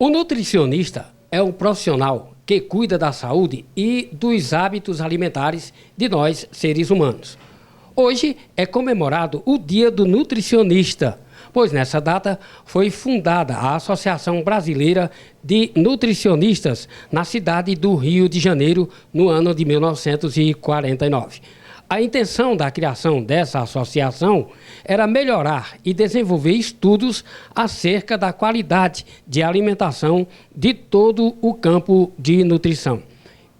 O nutricionista é um profissional que cuida da saúde e dos hábitos alimentares de nós, seres humanos. Hoje é comemorado o Dia do Nutricionista, pois nessa data foi fundada a Associação Brasileira de Nutricionistas na cidade do Rio de Janeiro, no ano de 1949. A intenção da criação dessa associação era melhorar e desenvolver estudos acerca da qualidade de alimentação de todo o campo de nutrição.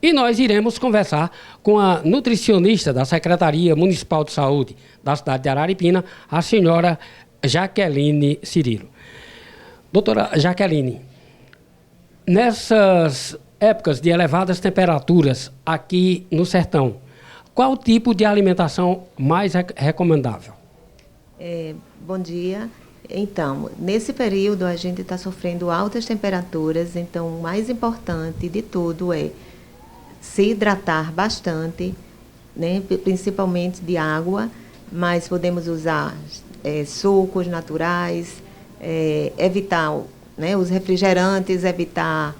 E nós iremos conversar com a nutricionista da Secretaria Municipal de Saúde da cidade de Araripina, a senhora Jaqueline Cirilo. Doutora Jaqueline, nessas épocas de elevadas temperaturas aqui no sertão, qual tipo de alimentação mais recomendável? Bom dia. Então, nesse período a gente está sofrendo altas temperaturas, então o mais importante de tudo é se hidratar bastante, né, principalmente de água, mas podemos usar sucos naturais, evitar, né, os refrigerantes, evitar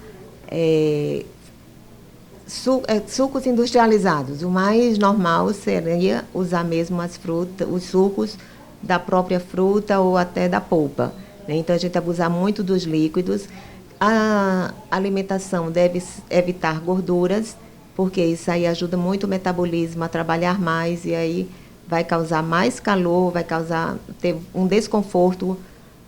sucos industrializados. O mais normal seria usar mesmo as frutas, os sucos da própria fruta ou até da polpa, né? Então a gente abusar muito dos líquidos. A alimentação deve evitar gorduras, porque isso aí ajuda muito o metabolismo a trabalhar mais e aí vai causar mais calor, vai ter um desconforto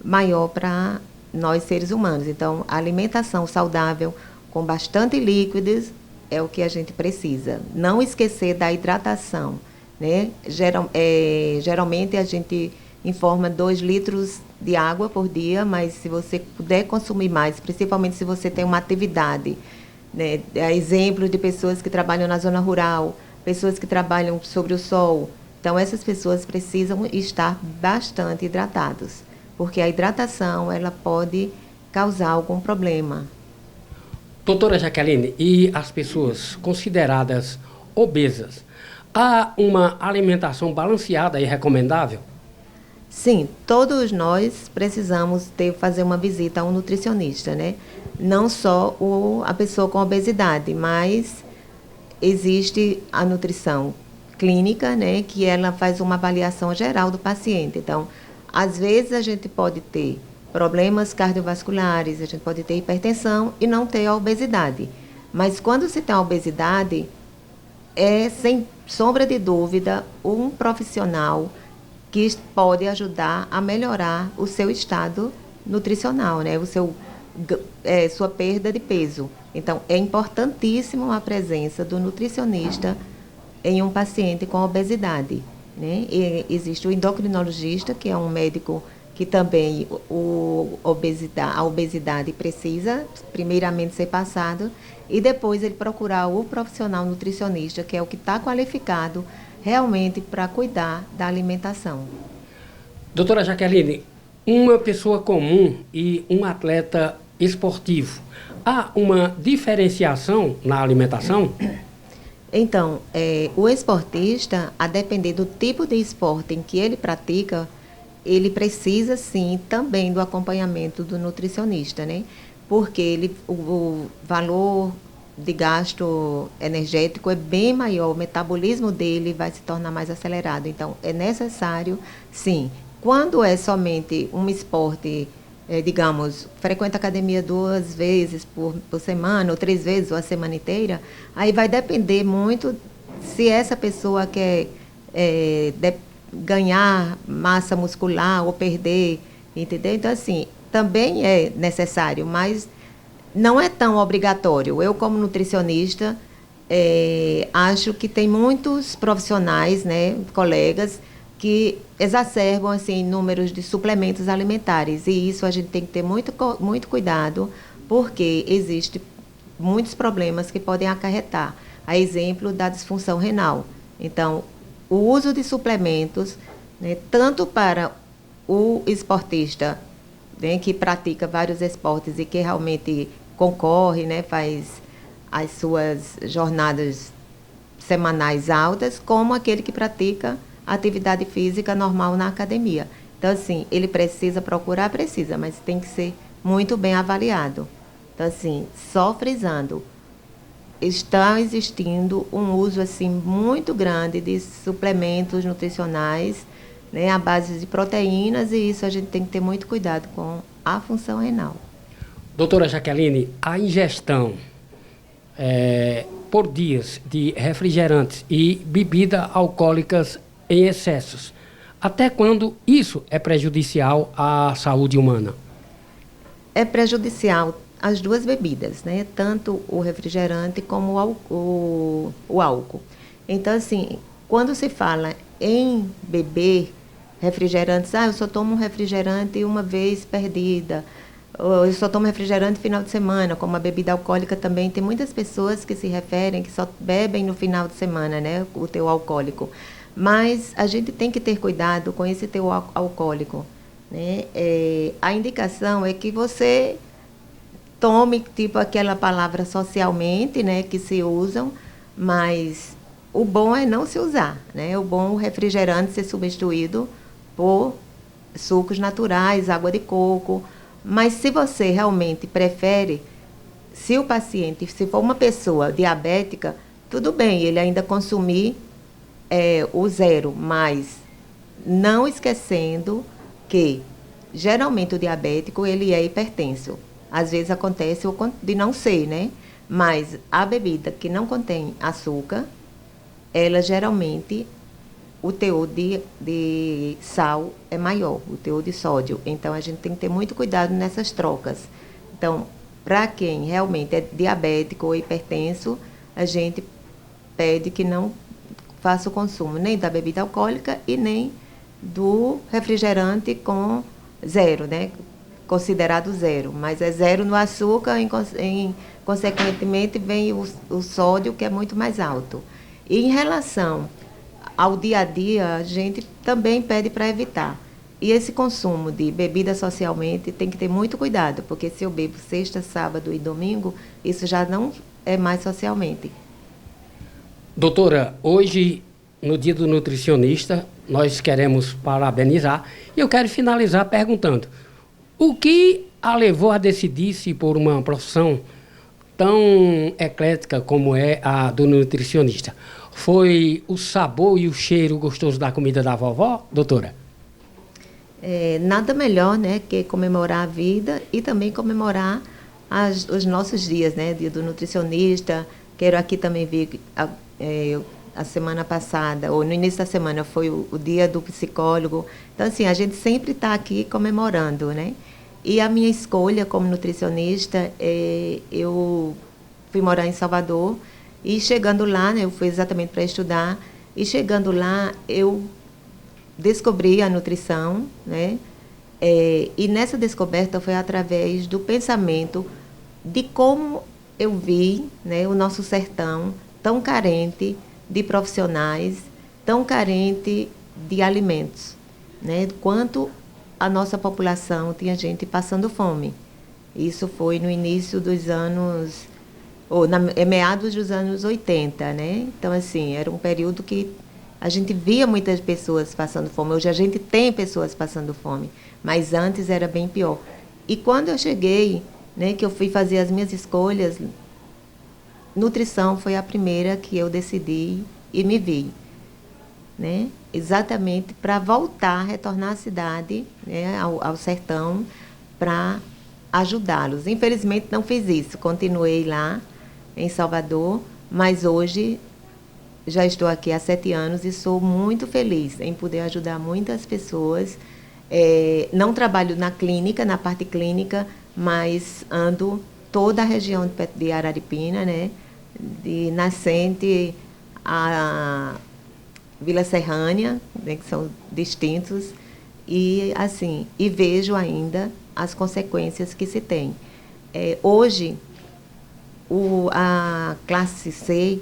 maior para nós seres humanos. Então, a alimentação saudável com bastante líquidos é o que a gente precisa. Não esquecer da hidratação, né? Geralmente a gente informa 2 litros de água por dia, mas se você puder consumir mais, principalmente se você tem uma atividade, né? Exemplo de pessoas que trabalham na zona rural, pessoas que trabalham sobre o sol. Então, essas pessoas precisam estar bastante hidratados, porque a hidratação ela pode causar algum problema. Doutora Jaqueline, e as pessoas consideradas obesas, há uma alimentação balanceada e recomendável? Sim, todos nós precisamos fazer uma visita a um nutricionista, né? Não só a pessoa com obesidade, mas existe a nutrição clínica, né? Que ela faz uma avaliação geral do paciente. Então, às vezes a gente pode ter problemas cardiovasculares, a gente pode ter hipertensão e não ter a obesidade. Mas quando se tem a obesidade, sem sombra de dúvida, um profissional que pode ajudar a melhorar o seu estado nutricional, né? Sua perda de peso. Então, é importantíssimo a presença do nutricionista em um paciente com obesidade, né? E existe o endocrinologista, que é um médico que também a obesidade precisa primeiramente ser passado e depois ele procurar o profissional nutricionista, que é o que está qualificado realmente para cuidar da alimentação. Doutora Jaqueline, uma pessoa comum e um atleta esportivo, há uma diferenciação na alimentação? Então, o esportista, a depender do tipo de esporte em que ele pratica, ele precisa, sim, também do acompanhamento do nutricionista, né? Porque o valor de gasto energético é bem maior, o metabolismo dele vai se tornar mais acelerado. Então, é necessário, sim. Quando é somente um esporte, digamos, frequenta academia 2 vezes por semana, ou 3 vezes, ou a semana inteira, aí vai depender muito se essa pessoa quer ganhar massa muscular ou perder, entendeu? Então, assim, também é necessário, mas não é tão obrigatório. Eu, como nutricionista, acho que tem muitos profissionais, né, colegas, que exacerbam assim, números de suplementos alimentares. E isso a gente tem que ter muito cuidado, porque existem muitos problemas que podem acarretar. A exemplo da disfunção renal. Então, o uso de suplementos, né, tanto para o esportista, né, que pratica vários esportes e que realmente concorre, né, faz as suas jornadas semanais altas, como aquele que pratica atividade física normal na academia. Então, assim, ele precisa procurar, mas tem que ser muito bem avaliado. Então, assim, só frisando, está existindo um uso assim muito grande de suplementos nutricionais, né, à base de proteínas, e isso a gente tem que ter muito cuidado com a função renal. Doutora Jaqueline, a ingestão por dias de refrigerantes e bebidas alcoólicas em excessos, até quando isso é prejudicial à saúde humana? É prejudicial as duas bebidas, né? Tanto o refrigerante como o álcool. Então, assim, quando se fala em beber refrigerantes, eu só tomo um refrigerante uma vez perdida, ou eu só tomo refrigerante no final de semana, como a bebida alcoólica também. Tem muitas pessoas que se referem que só bebem no final de semana, né? O teu alcoólico. Mas a gente tem que ter cuidado com esse teu alcoólico, né? A indicação é que você tome, tipo aquela palavra socialmente, né, que se usam, mas o bom é não se usar, né? O bom é o refrigerante ser substituído por sucos naturais, água de coco. Mas se você realmente prefere, se o paciente, se for uma pessoa diabética, tudo bem, ele ainda consumir o zero, mas não esquecendo que geralmente o diabético ele é hipertenso. Às vezes acontece de não ser, né? Mas a bebida que não contém açúcar, ela geralmente, o teor de sal é maior, o teor de sódio. Então, a gente tem que ter muito cuidado nessas trocas. Então, para quem realmente é diabético ou hipertenso, a gente pede que não faça o consumo nem da bebida alcoólica e nem do refrigerante com zero, né? Considerado zero, mas é zero no açúcar, consequentemente vem o sódio, que é muito mais alto. E em relação ao dia a dia, a gente também pede para evitar. E esse consumo de bebida socialmente tem que ter muito cuidado, porque se eu bebo sexta, sábado e domingo, isso já não é mais socialmente. Doutora, hoje, no Dia do Nutricionista, nós queremos parabenizar e eu quero finalizar perguntando: o que a levou a decidir-se por uma profissão tão eclética como é a do nutricionista? Foi o sabor e o cheiro gostoso da comida da vovó, doutora? Nada melhor, né, que comemorar a vida e também comemorar os nossos dias, né, Dia do Nutricionista. Quero aqui também ver a semana passada, ou no início da semana, foi o dia do psicólogo. Então, assim, a gente sempre está aqui comemorando, né? E a minha escolha como nutricionista, eu fui morar em Salvador, e chegando lá, né, eu fui exatamente para estudar, e chegando lá, eu descobri a nutrição, né? E nessa descoberta foi através do pensamento de como eu vi, né, o nosso sertão tão carente de profissionais, tão carente de alimentos, né? Quanto a nossa população tinha gente passando fome. Isso foi no início dos anos, meados dos anos 80, né? Então, assim, era um período que a gente via muitas pessoas passando fome. Hoje a gente tem pessoas passando fome, mas antes era bem pior. E quando eu cheguei, né, que eu fui fazer as minhas escolhas, nutrição foi a primeira que eu decidi e me vi, né? Exatamente para voltar, retornar à cidade, né, ao sertão, para ajudá-los. Infelizmente não fiz isso, continuei lá em Salvador, mas hoje já estou aqui há 7 anos e sou muito feliz em poder ajudar muitas pessoas. Não trabalho na clínica, na parte clínica, mas ando toda a região de Araripina, né? De Nascente a Vila Serrânia, né, que são distintos, e assim, e vejo ainda as consequências que se tem. Hoje, a classe C,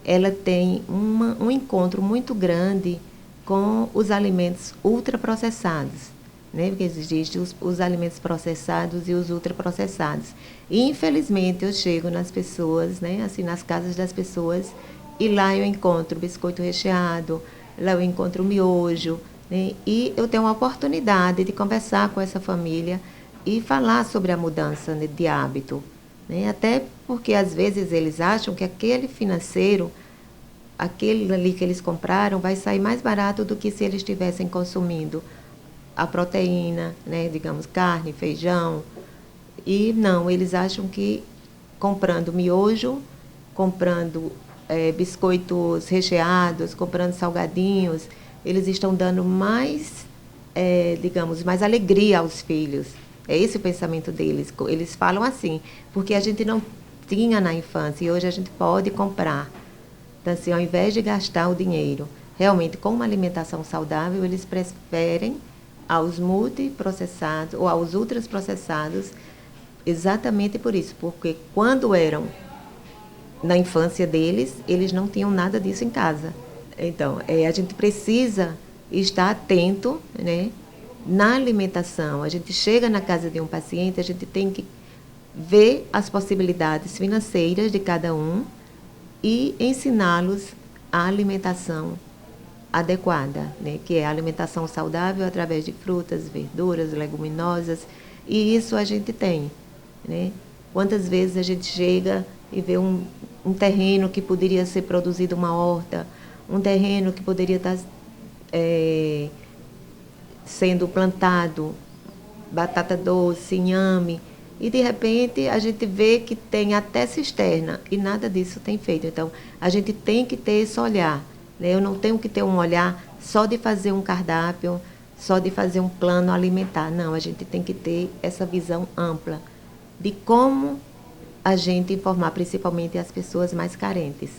ela tem um encontro muito grande com os alimentos ultraprocessados, né? Porque existem os alimentos processados e os ultraprocessados. E, infelizmente, eu chego nas pessoas, né, assim, nas casas das pessoas, e lá eu encontro biscoito recheado, lá eu encontro miojo, né? E eu tenho a oportunidade de conversar com essa família e falar sobre a mudança, né, de hábito, né? Até porque, às vezes, eles acham que aquele financeiro, aquele ali que eles compraram, vai sair mais barato do que se eles estivessem consumindo a proteína, né? Digamos, carne, feijão. E não, eles acham que comprando miojo, comprando biscoitos recheados, comprando salgadinhos, eles estão dando mais, digamos, mais alegria aos filhos. É esse o pensamento deles. Eles falam assim, porque a gente não tinha na infância e hoje a gente pode comprar. Então, assim, ao invés de gastar o dinheiro realmente com uma alimentação saudável, eles preferem aos multiprocessados ou aos ultraprocessados, exatamente por isso, porque quando eram na infância deles, eles não tinham nada disso em casa. Então, a gente precisa estar atento, né, na alimentação. A gente chega na casa de um paciente, a gente tem que ver as possibilidades financeiras de cada um e ensiná-los a alimentação adequada, né, que é a alimentação saudável através de frutas, verduras, leguminosas, e isso a gente tem, né? Quantas vezes a gente chega e vê um terreno que poderia ser produzido uma horta, um terreno que poderia estar sendo plantado batata doce, inhame, e de repente a gente vê que tem até cisterna e nada disso tem feito. Então, a gente tem que ter esse olhar, né? Eu não tenho que ter um olhar só de fazer um cardápio, só de fazer um plano alimentar. Não, a gente tem que ter essa visão ampla de como a gente informar principalmente as pessoas mais carentes.